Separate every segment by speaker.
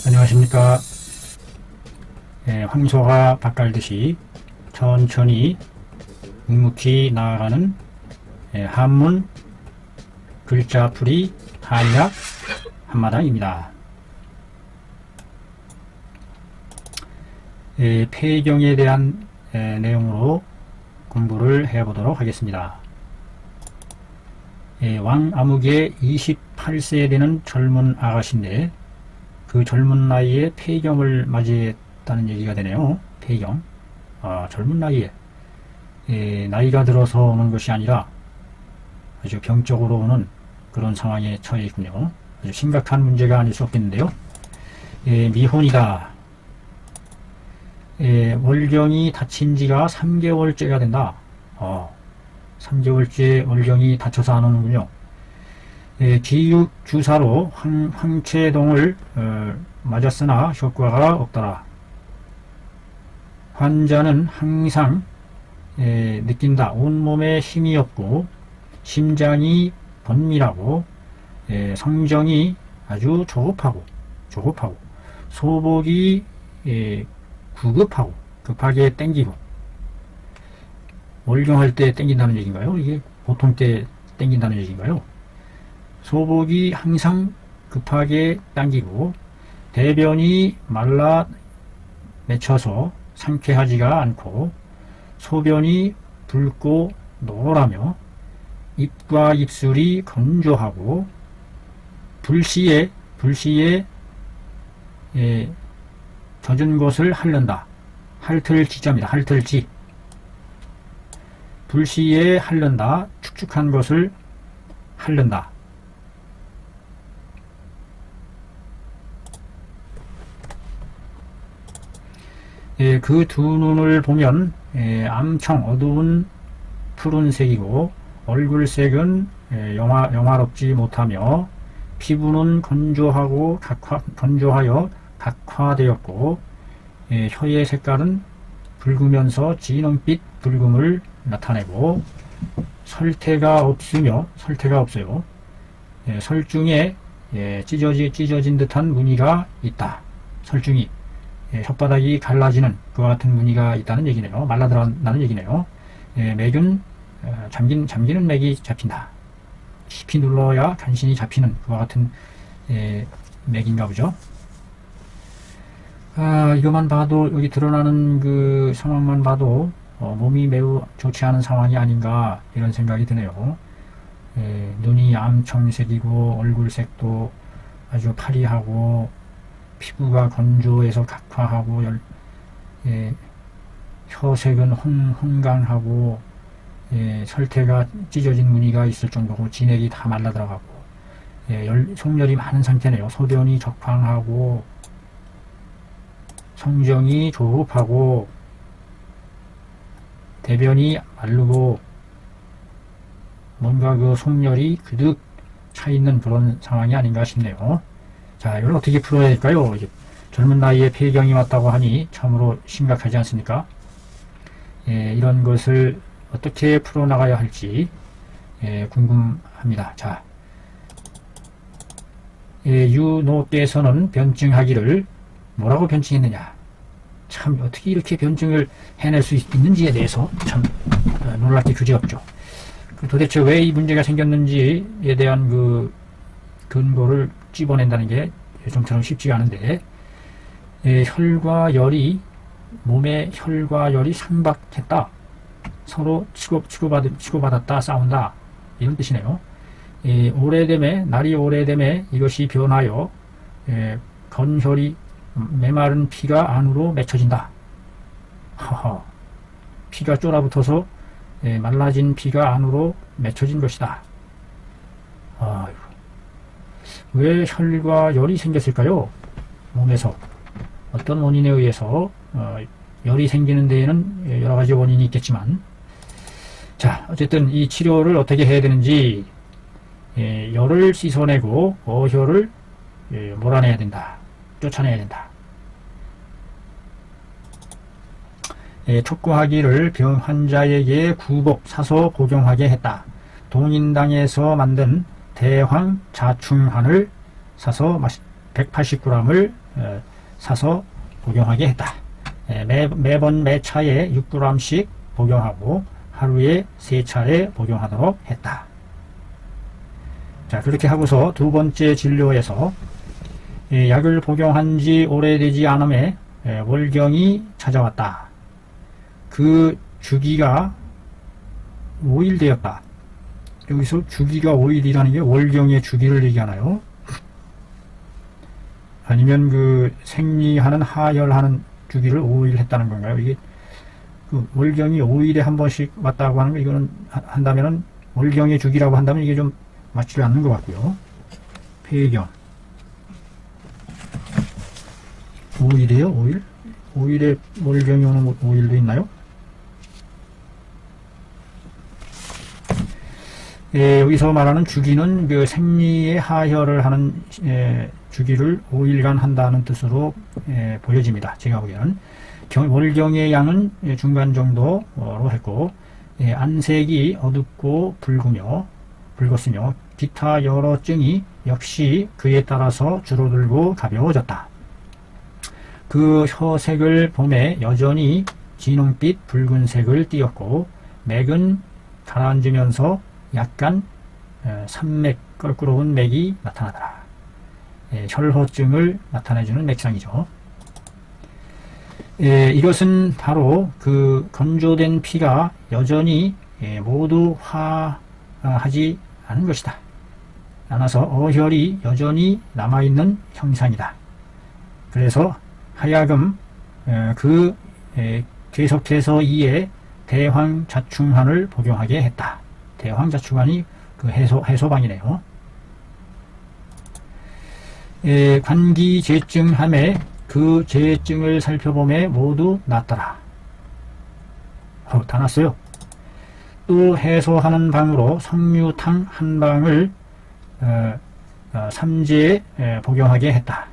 Speaker 1: 안녕하십니까. 황소가 밭갈듯이 천천히 묵묵히 나아가는 한문 글자풀이 한약 한마당입니다. 폐경에 대한 내용으로 공부를 해보도록 하겠습니다. 왕암흑의 28세 되는 젊은 아가씨인데 그 젊은 나이에 폐경을 맞이했다는 얘기가 되네요. 폐경. 젊은 나이에 나이가 들어서 오는 것이 아니라 아주 병적으로 오는 그런 상황에 처해 있군요. 아주 심각한 문제가 아닐 수 없겠는데요. 미혼이다. 월경이 닫힌 지가 3개월째가 된다. 3개월째 월경이 닫혀서 안 오는군요. 기육 주사로 황체동을 맞았으나 효과가 없더라. 환자는 항상 느낀다. 온몸에 힘이 없고 심장이 번밀하고 성정이 아주 조급하고 소복이 구급하고 급하게 땡기고. 월경할 때 땡긴다는 얘기인가요? 이게 보통 때 땡긴다는 얘기인가요? 소복이 항상 급하게 당기고 대변이 말라 맺혀서 상쾌하지가 않고 소변이 붉고 노라며 입과 입술이 건조하고 불시에 젖은 것을 핥는다. 핥을지자입니다. 핥을지. 불시에 핥는다. 축축한 것을 핥는다. 그 두 눈을 보면 암청 어두운 푸른색이고 얼굴색은 영화롭지 못하며 피부는 건조하여 각화되었고 혀의 색깔은 붉으면서 진홍빛 붉음을 나타내고 설태가 없어요. 설중에 찢어진 듯한 무늬가 있다. 설중이 혓바닥이 갈라지는 그와 같은 무늬가 있다는 얘기네요. 말라들어간다는 얘기네요. 맥은 잠기는 맥이 잡힌다. 깊이 눌러야 간신히 잡히는 그와 같은 맥인가 보죠. 이것만 봐도, 여기 드러나는 그 상황만 봐도 몸이 매우 좋지 않은 상황이 아닌가 이런 생각이 드네요. 눈이 암청색이고 얼굴색도 아주 파리하고 피부가 건조해서 각화하고 혀색은 홍강하고 설태가 찢어진 무늬가 있을 정도고 진액이 다 말라 들어가고 속열이 많은 상태네요. 소변이 적황하고 성정이 조급하고 대변이 마르고 뭔가 그 속열이 그득 차 있는 그런 상황이 아닌가 싶네요. 자, 이걸 어떻게 풀어야 될까요? 젊은 나이에 폐경이 왔다고 하니 참으로 심각하지 않습니까? 이런 것을 어떻게 풀어나가야 할지 궁금합니다. 자, 유노께서는 변증하기를 뭐라고 변증했느냐? 참 어떻게 이렇게 변증을 해낼 수 있는지에 대해서 참 놀랍게 그지없죠. 도대체 왜 이 문제가 생겼는지에 대한 그 근거를 찝어낸다는 게 좀처럼 쉽지가 않은데, 몸에 혈과 열이 상박했다. 서로 치고받았다, 싸운다. 이런 뜻이네요. 날이 오래됨에 이것이 변하여 건혈이 메마른 피가 안으로 맺혀진다. 피가 쫄아붙어서 말라진 피가 안으로 맺혀진 것이다. 왜 혈과 열이 생겼을까요? 몸에서 어떤 원인에 의해서 열이 생기는 데에는 여러 가지 원인이 있겠지만, 자, 어쨌든 이 치료를 어떻게 해야 되는지, 열을 씻어내고 어혈을 몰아내야 된다. 쫓아내야 된다. 촉구하기를 병 환자에게 구복 사서 복용하게 했다. 동인당에서 만든 대황 자충환을 사서 180g을 사서 복용하게 했다. 매번 매 차에 6g씩 복용하고 하루에 3차례 복용하도록 했다. 자, 그렇게 하고서 두 번째 진료에서 약을 복용한 지 오래되지 않음에 월경이 찾아왔다. 그 주기가 5일 되었다. 여기서 주기가 5일이라는 게 월경의 주기를 얘기하나요? 아니면 그 생리하는 하혈하는 주기를 5일 했다는 건가요? 이게 그 월경이 5일에 한 번씩 왔다고 하는 거, 이거는 한다면은 월경의 주기라고 한다면 이게 좀 맞지 않는 것 같고요. 폐경 5일이에요? 5일? 5일에 월경이 오는 5일도 있나요? 여기서 말하는 주기는 그 생리의 하혈을 하는 주기를 5일간 한다는 뜻으로 보여집니다. 제가 보기에는 월경의 양은 중간 정도로 했고, 안색이 어둡고 붉었으며 기타 여러 증이 역시 그에 따라서 줄어들고 가벼워졌다. 그 혀색을 봄에 여전히 진홍빛 붉은색을 띠었고, 맥은 가라앉으면서 약간 산맥 껄끄러운 맥이 나타나더라. 혈허증을 나타내주는 맥상이죠. 이것은 바로 그 건조된 피가 여전히 모두 화하지 않은 것이다. 않아서 어혈이 여전히 남아있는 형상이다. 그래서 하여금 계속해서 이에 대황자충환을 복용하게 했다. 대황자충환이 그 해소방이네요. 관기제증함에 그 제증을 살펴보매 모두 낫더라. 다 났어요. 또 해소하는 방으로 석류탕 한 방을 3제에 복용하게 했다.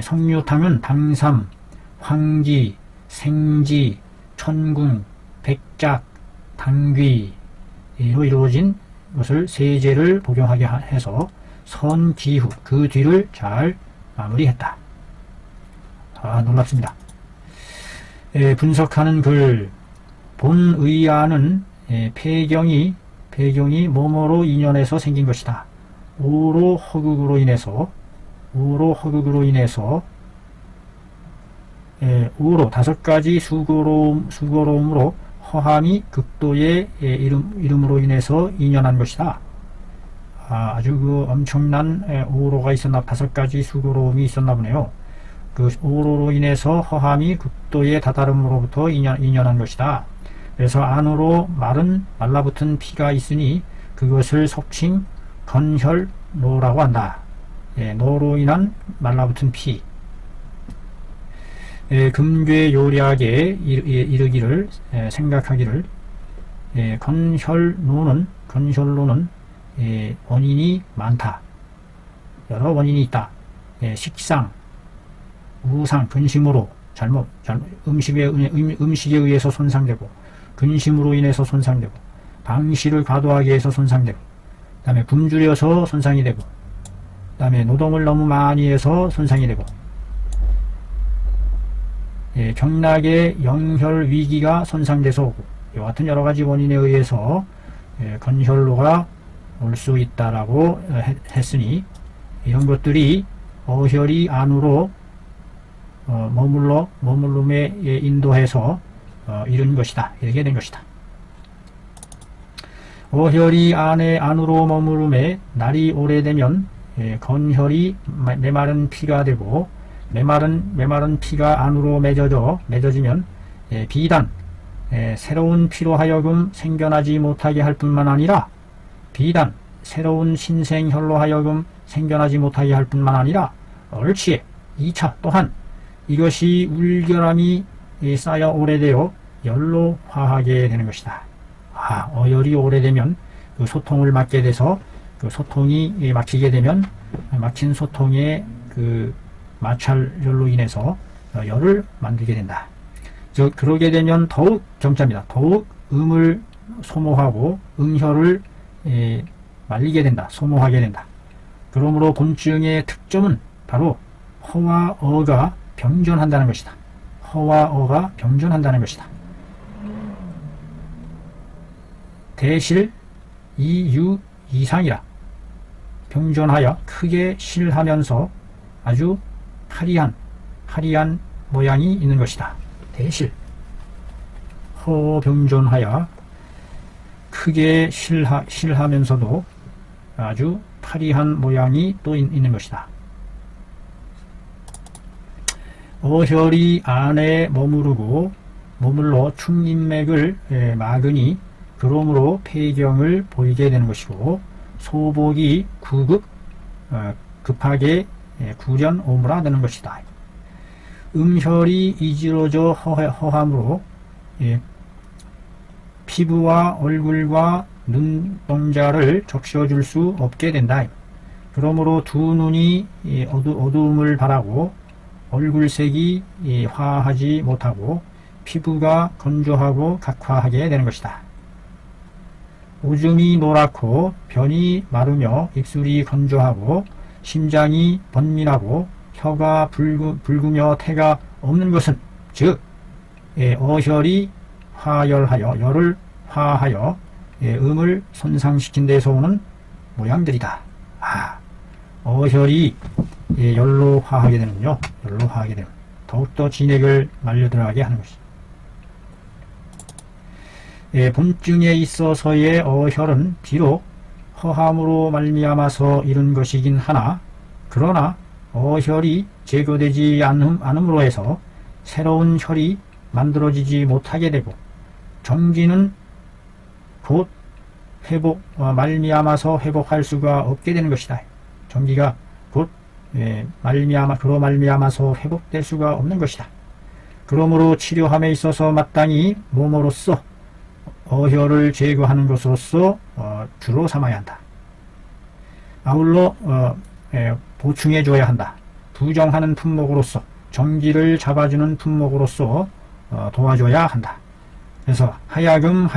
Speaker 1: 석류탕은 당삼, 황기, 생지, 천궁, 백작, 당귀로 이루어진 것을 3제를 복용하게 해서 선기후 그 뒤를 잘 마무리했다. 놀랍습니다. 분석하는 글 본의아는 폐경이 뭐뭐로 인연해서 생긴 것이다. 오로 허극으로 인해서 오로 5가지 수고로움으로 허함이 극도의 이름으로 인해서 인연한 것이다. 아주 그 엄청난 오로가 있었나, 5가지 수고로움이 있었나 보네요. 그 오로로 인해서 허함이 극도에 다다름으로부터 인연한 것이다. 그래서 안으로 말라붙은 피가 있으니 그것을 속칭 건혈노라고 한다. 노로 인한 말라붙은 피. 금괴요략에 이르기를 생각하기를 건혈노는 원인이 많다. 여러 원인이 있다. 식상, 우상, 근심으로 음식에 의해서 손상되고, 근심으로 인해서 손상되고, 방시를 과도하게 해서 손상되고, 그 다음에 굶주려서 손상이 되고, 그 다음에 노동을 너무 많이 해서 손상이 되고, 경락의 영혈 위기가 손상돼서 오고, 이와 같은 여러 가지 원인에 의해서 건혈로가 올 수 있다라고 했으니, 이런 것들이 어혈이 안으로 머물름에 인도해서 이룬 것이다. 이렇게 된 것이다. 어혈이 안으로 머무름에 날이 오래되면 건혈이 메마른 피가 되고, 메마른 피가 안으로 맺어지면 비단 새로운 피로 하여금 생겨나지 못하게 할 뿐만 아니라, 비단 새로운 신생혈로 하여금 생겨나지 못하게 할 뿐만 아니라, 얼치에 2차 또한 이것이 울결함이 쌓여 오래되어 열로 화하게 되는 것이다. 어열이 오래되면 그 소통을 막게 돼서, 그 소통이 막히게 되면 막힌 소통의 그 마찰열로 인해서 열을 만들게 된다. 그러게 되면 더욱 경짜입니다. 더욱 음을 소모하고 응혈을 말리게 된다. 소모하게 된다. 그러므로 곤증의 특점은 바로 허와 어가 병존한다는 것이다. 허와 어가 병존한다는 것이다. 대실 이유 이상이라 병존하여 크게 실하면서 아주 화려한 모양이 있는 것이다. 대실 허병존하여 크게 실하면서도 아주 화려한 모양이 또 있는 것이다. 어혈이 안에 머물러 충인맥을 막으니 그러므로 폐경을 보이게 되는 것이고, 소복이 급하게 구련 오므라드는 것이다. 음혈이 이지러져 허함으로 피부와 얼굴과 눈동자를 적셔줄 수 없게 된다. 그러므로 두 눈이 어두움을 바라고 얼굴색이 화하지 못하고 피부가 건조하고 각화하게 되는 것이다. 오줌이 노랗고 변이 마르며 입술이 건조하고 심장이 번민하고 혀가 붉으며 태가 없는 것은 즉 어혈이 열을 화하여 음을 손상시킨 데서 오는 모양들이다. 어혈이 열로 화하게 되는군요. 열로 화하게 되면 더욱더 진액을 말려 들어가게 하는 것이다. 본증에 있어서의 어혈은 비록 허함으로 말미암아서 이룬 것이긴 하나, 그러나 어혈이 제거되지 않음으로 해서 새로운 혈이 만들어지지 못하게 되고, 정기는 곧 말미암아서 회복할 수가 없게 되는 것이다. 정기가 곧 말미암아서 회복될 수가 없는 것이다. 그러므로 치료함에 있어서 마땅히 몸으로써 어혈을 제거하는 것으로서 주로 삼아야 한다. 아울러 보충해 줘야 한다. 부정하는 품목으로서, 정기를 잡아주는 품목으로서 도와줘야 한다. 그래서 하야금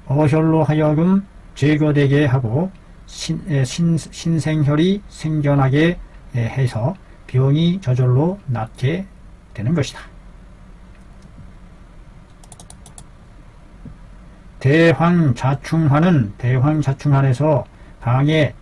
Speaker 1: 어혈로 하여금 제거되게 하고 신생혈이 생겨나게 해서 병이 저절로 낫게 되는 것이다. 대황자충환에서 방에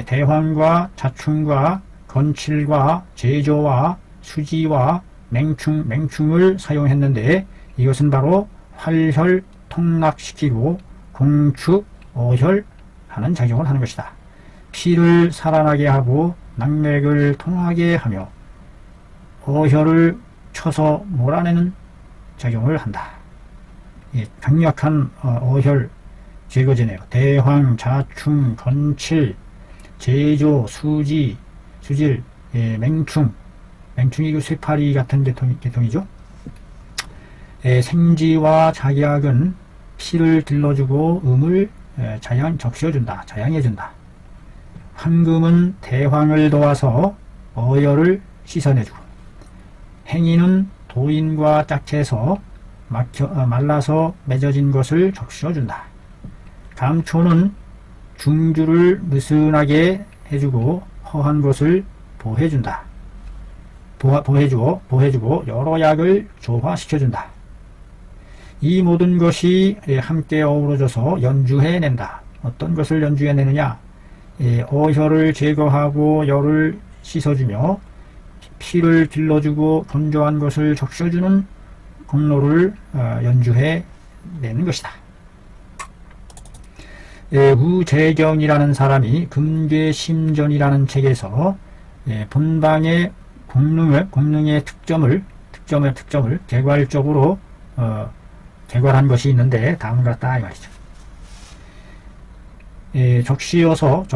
Speaker 1: 대황과 자충과 건칠과 제조와 수지와 맹충을 사용했는데, 이것은 바로 활혈 통락시키고 공축 어혈하는 작용을 하는 것이다. 피를 살아나게 하고 낙맥을 통하게 하며 어혈을 쳐서 몰아내는 작용을 한다. 강력한 어혈 제거제네요. 대황, 자충, 건칠, 제조, 수질, 맹충이 그 쇠파리 같은 계통이죠. 생지와 작약은 피를 들러주고 음을 자양해준다. 황금은 대황을 도와서 어혈을 씻어내주고, 행인은 도인과 짝해서 말라서 맺어진 것을 적셔준다. 감초는 중주를 느슨하게 해주고 허한 것을 보해주고 여러 약을 조화시켜준다. 이 모든 것이 함께 어우러져서 연주해낸다. 어떤 것을 연주해내느냐? 어혈을 제거하고 열을 씻어주며 피를 길러주고 건조한 것을 적셔주는 공로를 연주해내는 것이다. 우재경이라는 사람이 금괴심전이라는 책에서 본방의 공능의 특점을 개괄적으로 개괄한 것이 있는데 다음과 같다 이 말이죠. 적시어줘서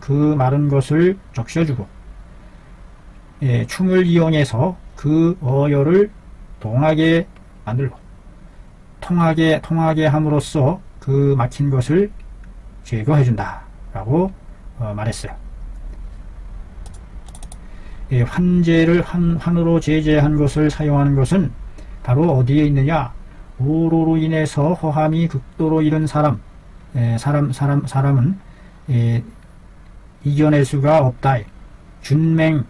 Speaker 1: 그 마른 것을 적셔주고, 충을 이용해서 그 어혈을 동하게 만들고, 통하게 함으로써 그 막힌 것을 제거해준다 라고 말했어요. 환제를 환으로 제재한 것을 사용하는 것은 바로 어디에 있느냐? 오로로 인해서 허함이 극도로 이른 사람은 이겨낼 수가 없다. 준맹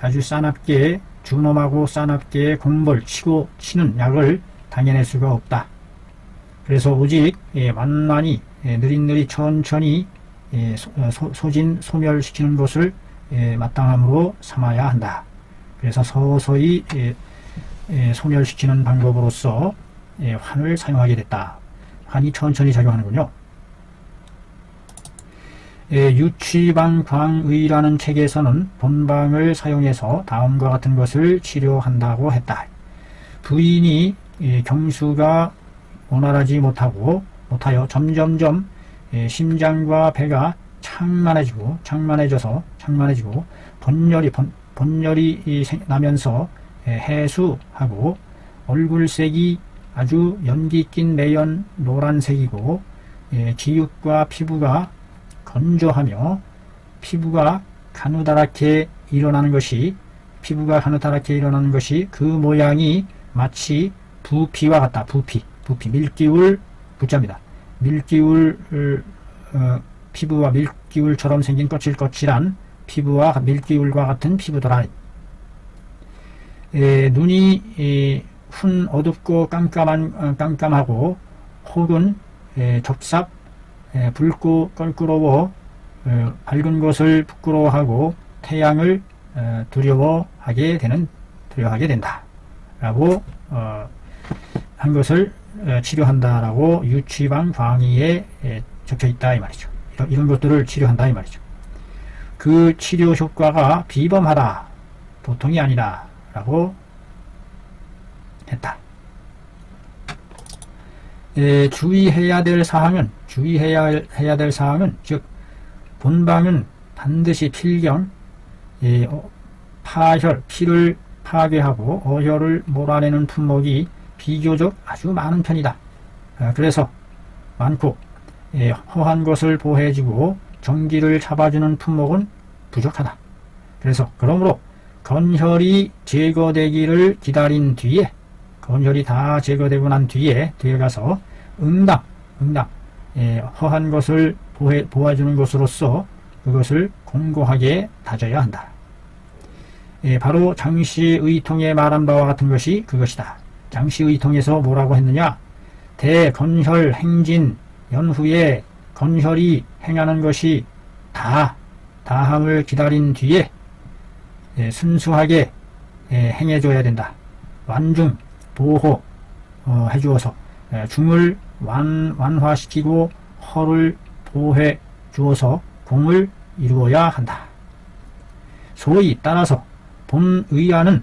Speaker 1: 아주 싸납게 준엄하고 싸납게 공벌 치는 약을 당해낼 수가 없다. 그래서 오직 만만히 느릿느릿 천천히 소멸시키는 것을 마땅함으로 삼아야 한다. 그래서 서서히 소멸시키는 방법으로서 환을 사용하게 됐다. 환이 천천히 작용하는군요. 유취방광의라는 책에서는 본방을 사용해서 다음과 같은 것을 치료한다고 했다. 부인이 경수가 원활하지 못하여 점점점 심장과 배가 창만해지고 번열이 나면서 해수하고 얼굴색이 아주 연기 낀 매연 노란색이고 기육과 피부가 건조하며 피부가 가느다랗게 일어나는 것이 그 모양이 마치 부피와 같다. 부피 밀기울 부자입니다. 피부와 밀기울처럼 생긴 거칠거칠한 피부와 밀기울과 같은 피부더라. 눈이 훈 어둡고 깜깜하고 혹은 접삽 붉고 껄끄러워 밝은 것을 부끄러워하고 태양을 두려워하게 된다 라고 한 것을 치료한다라고 유취방광의에 적혀 있다 이 말이죠. 이런 것들을 치료한다 이 말이죠. 그 치료 효과가 비범하다, 보통이 아니다 라고 했다. 주의해야 될 사항은 즉 본방은 반드시 필경 피를 파괴하고 어혈을 몰아내는 품목이 비교적 아주 많은 편이다. 그래서 많고 허한 것을 보호해주고 정기를 잡아주는 품목은 부족하다. 그러므로 건혈이 제거되기를 기다린 뒤에 건혈이 다 제거되고 난 뒤에 가서 응당 허한 것을 보아주는 것으로서 그것을 공고하게 다져야 한다. 바로 장시의통에 말한 바와 같은 것이 그것이다. 장시의통에서 뭐라고 했느냐? 대건혈 행진 연후에 건혈이 행하는 것이 다함을 기다린 뒤에 순수하게 행해줘야 된다. 완중 보호 해주어서 중을 완화시키고 허를 보호해 주어서 공을 이루어야 한다. 소위 따라서 본 의안에서는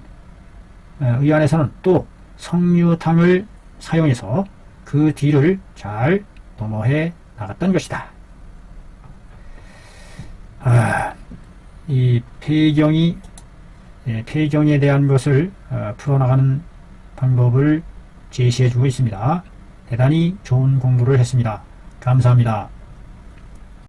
Speaker 1: 또 성유탕을 사용해서 그 뒤를 잘 도모해 나갔던 것이다. 이 폐경에 대한 것을 풀어나가는 방법을 제시해주고 있습니다. 대단히 좋은 공부를 했습니다. 감사합니다.